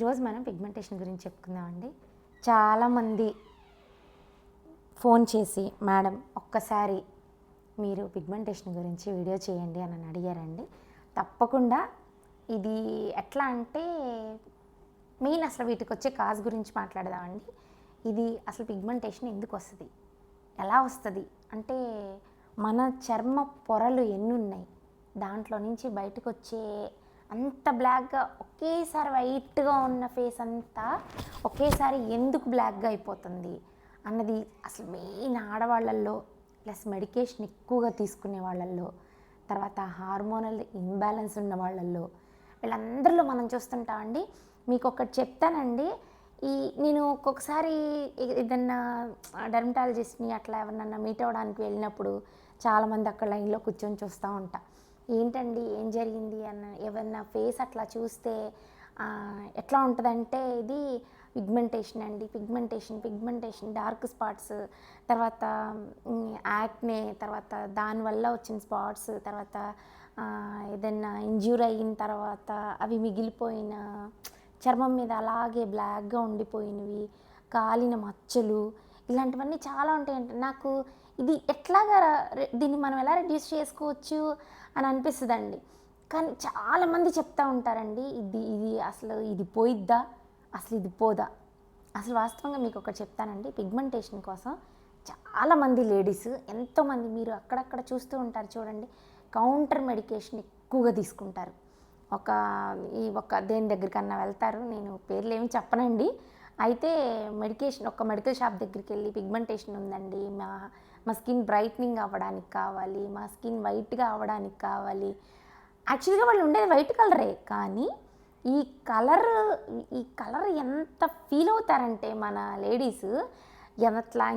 ఈరోజు మనం పిగ్మెంటేషన్ గురించి చెప్పుకుందామండి. చాలామంది ఫోన్ చేసి మేడం ఒక్కసారి మీరు పిగ్మెంటేషన్ గురించి వీడియో చేయండి అని అడిగారండి. తప్పకుండా ఇది ఎట్లా అంటే మెయిన్ అసలు వీటికి వచ్చే కాజ్ గురించి మాట్లాడదామండి. ఇది అసలు పిగ్మెంటేషన్ ఎందుకు వస్తుంది, ఎలా వస్తుంది అంటే మన చర్మ పొరలు ఎన్ని ఉన్నాయి, దాంట్లో నుంచి బయటకు వచ్చే అంత బ్లాక్గా ఒకేసారి వైట్గా ఉన్న ఫేస్ అంతా ఒకేసారి ఎందుకు బ్లాక్గా అయిపోతుంది అన్నది అసలు మెయిన్ ఆడవాళ్ళల్లో, ప్లస్ మెడికేషన్ ఎక్కువగా తీసుకునే వాళ్ళల్లో, తర్వాత హార్మోనల్ ఇంబ్యాలెన్స్ ఉన్న వాళ్ళల్లో, వీళ్ళందరిలో మనం చూస్తుంటామండి. మీకు ఒకటి చెప్తానండి. నేను ఒక్కొక్కసారి ఏదన్నా డెర్మటాలజిస్ట్ని అట్లా ఎవరినన్నా మీట్ అవ్వడానికి వెళ్ళినప్పుడు చాలామంది అక్కడ లైన్లో కూర్చొని చూస్తూ ఉంటా. ఏంటండి ఏం జరిగింది అన్న ఏమన్నా ఫేస్ అట్లా చూస్తే ఎట్లా ఉంటుందంటే ఇది పిగ్మెంటేషన్ అండి, పిగ్మెంటేషన్ డార్క్ స్పాట్స్, తర్వాత యాక్నే, తర్వాత దానివల్ల వచ్చిన స్పాట్స్, తర్వాత ఏదన్నా ఇంజ్యూర్ అయిన తర్వాత అవి మిగిలిపోయిన చర్మం మీద అలాగే బ్లాక్గా ఉండిపోయినవి, కాలిన మచ్చలు, ఇలాంటివన్నీ చాలా ఉంటాయంట. నాకు ఇది ఎట్లాగా దీన్ని మనం ఎలా రెడ్యూస్ చేసుకోవచ్చు అని అనిపిస్తుందండి. కానీ చాలామంది చెప్తూ ఉంటారండి ఇది అసలు ఇది పోయిద్దా, అసలు ఇది పోదా. అసలు వాస్తవంగా మీకు ఒకటి చెప్తానండి. పిగ్మెంటేషన్ కోసం చాలామంది లేడీస్, ఎంతోమంది మీరు అక్కడక్కడ చూస్తూ ఉంటారు చూడండి, కౌంటర్ మెడికేషన్ ఎక్కువగా తీసుకుంటారు. ఒక దేని దగ్గరికన్నా వెళ్తారు, నేను పేర్లు ఏమి చెప్పనండి. అయితే ఒక మెడికల్ షాప్ దగ్గరికి వెళ్ళి పిగ్మెంటేషన్ ఉందండి, మా స్కిన్ బ్రైట్నింగ్ అవ్వడానికి కావాలి, మా స్కిన్ వైట్గా అవ్వడానికి కావాలి. యాక్చువల్గా వాళ్ళు ఉండేది వైట్ కలరే, కానీ ఈ కలర్ ఎంత ఫీల్ అవుతారంటే మన లేడీస్,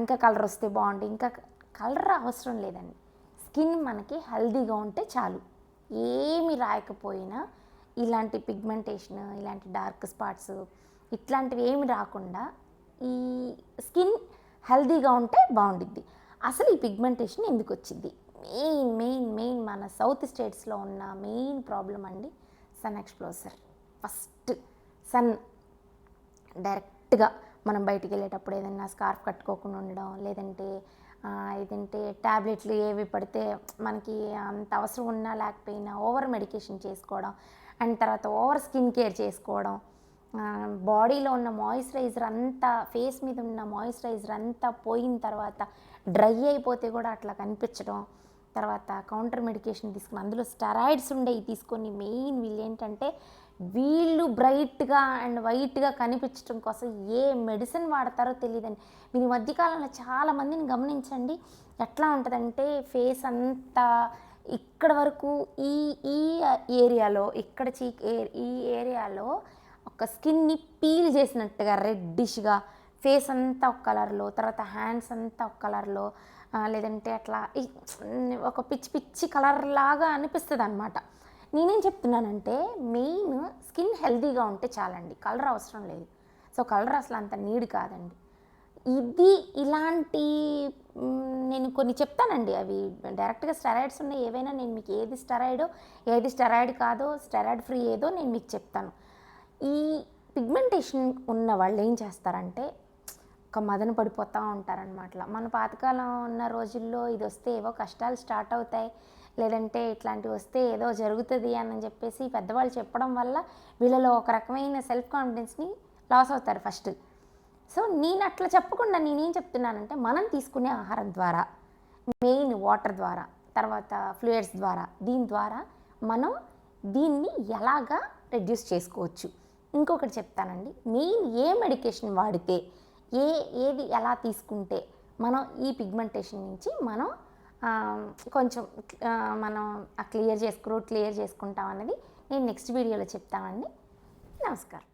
ఇంకా కలర్ వస్తే బాగుంటుంది, ఇంకా కలర్ అవసరం లేదండి. స్కిన్ మనకి హెల్దీగా ఉంటే చాలు. ఏమి రాయకపోయినా ఇలాంటి పిగ్మెంటేషన్, ఇలాంటి డార్క్ స్పాట్స్ ఇట్లాంటివి ఏమి రాకుండా ఈ స్కిన్ హెల్దీగా ఉంటే బాగుండిద్ది. అసలు ఈ పిగ్మెంటేషన్ ఎందుకు వచ్చింది? మెయిన్ మన సౌత్ స్టేట్స్లో ఉన్న మెయిన్ ప్రాబ్లం అండి సన్ ఎక్స్పోజర్. ఫస్ట్ సన్ డైరెక్ట్గా మనం బయటికి వెళ్ళేటప్పుడు ఏదైనా స్కార్ఫ్ కట్టుకోకుండా ఉండడం, ఏదంటే ట్యాబ్లెట్లు ఏవి పడితే మనకి అంత అవసరం ఉన్నా లేకపోయినా ఓవర్ మెడికేషన్ చేసుకోవడం, అండ్ తర్వాత ఓవర్ స్కిన్ కేర్ చేసుకోవడం, బాడీలో ఉన్న మాయిశ్చరైజర్ అంతా, ఫేస్ మీద ఉన్న మాయిశ్చరైజర్ అంతా పోయిన తర్వాత డ్రై అయిపోతే కూడా అట్లా కనిపించడం, తర్వాత కౌంటర్ మెడికేషన్ తీసుకుని అందులో స్టెరాయిడ్స్ ఉండేవి తీసుకొని మెయిన్ వీళ్ళు బ్రైట్గా అండ్ వైట్గా కనిపించడం కోసం ఏ మెడిసిన్ వాడతారో తెలియదండి. మీరు ఈ మధ్యకాలంలో చాలామందిని గమనించండి, ఎట్లా ఉంటుందంటే ఫేస్ అంతా ఇక్కడ వరకు ఈ ఏరియాలో ఈ ఏరియాలో ఒక స్కిన్ని పీల్ చేసినట్టుగా రెడ్డిష్గా, ఫేస్ అంతా ఒక కలర్లో, తర్వాత హ్యాండ్స్ అంతా ఒక కలర్లో, లేదంటే అట్లా ఒక పిచ్చి కలర్ లాగా అనిపిస్తుంది అనమాట. నేనేం చెప్తున్నానంటే మెయిన్ స్కిన్ హెల్తీగా ఉంటే చాలండి, కలర్ అవసరం లేదు. సో కలర్ అసలు అంత నీడ్ కాదండి. ఇలాంటి నేను కొన్ని చెప్తానండి, అవి డైరెక్ట్గా స్టెరాయిడ్స్ ఉన్నాయి ఏవైనా, నేను మీకు ఏది స్టెరాయిడో ఏది స్టెరాయిడ్ కాదో, స్టెరాయిడ్ ఫ్రీ ఏదో నేను మీకు చెప్తాను. ఈ పిగ్మెంటేషన్ ఉన్న వాళ్ళు ఏం చేస్తారంటే ఒక మదన పడిపోతూ ఉంటారనమాట. మన పాతకాలం ఉన్న రోజుల్లో ఇది వస్తే ఏవో కష్టాలు స్టార్ట్ అవుతాయి, లేదంటే ఇట్లాంటివి వస్తే ఏదో జరుగుతుంది అని చెప్పేసి పెద్దవాళ్ళు చెప్పడం వల్ల వీళ్ళలో ఒక రకమైన సెల్ఫ్ కాన్ఫిడెన్స్ని లాస్ అవుతారు ఫస్ట్. సో నేను అట్లా చెప్పకుండా నేనేం చెప్తున్నానంటే మనం తీసుకునే ఆహారం ద్వారా, మెయిన్ వాటర్ ద్వారా, తర్వాత ఫ్లూయిడ్స్ ద్వారా, దీని ద్వారా మనం దీన్ని ఎలాగా రెడ్యూస్ చేసుకోవచ్చు. ఇంకొకటి చెప్తానండి, మెయిన్ ఏ మెడికేషన్ వాడితే ఏది ఎలా తీసుకుంటే మనం ఈ పిగ్మెంటేషన్ నుంచి మనం కొంచెం మనం క్లియర్ చేసుకుంటాం అనేది నేను నెక్స్ట్ వీడియోలో చెప్తామండి. నమస్కారం.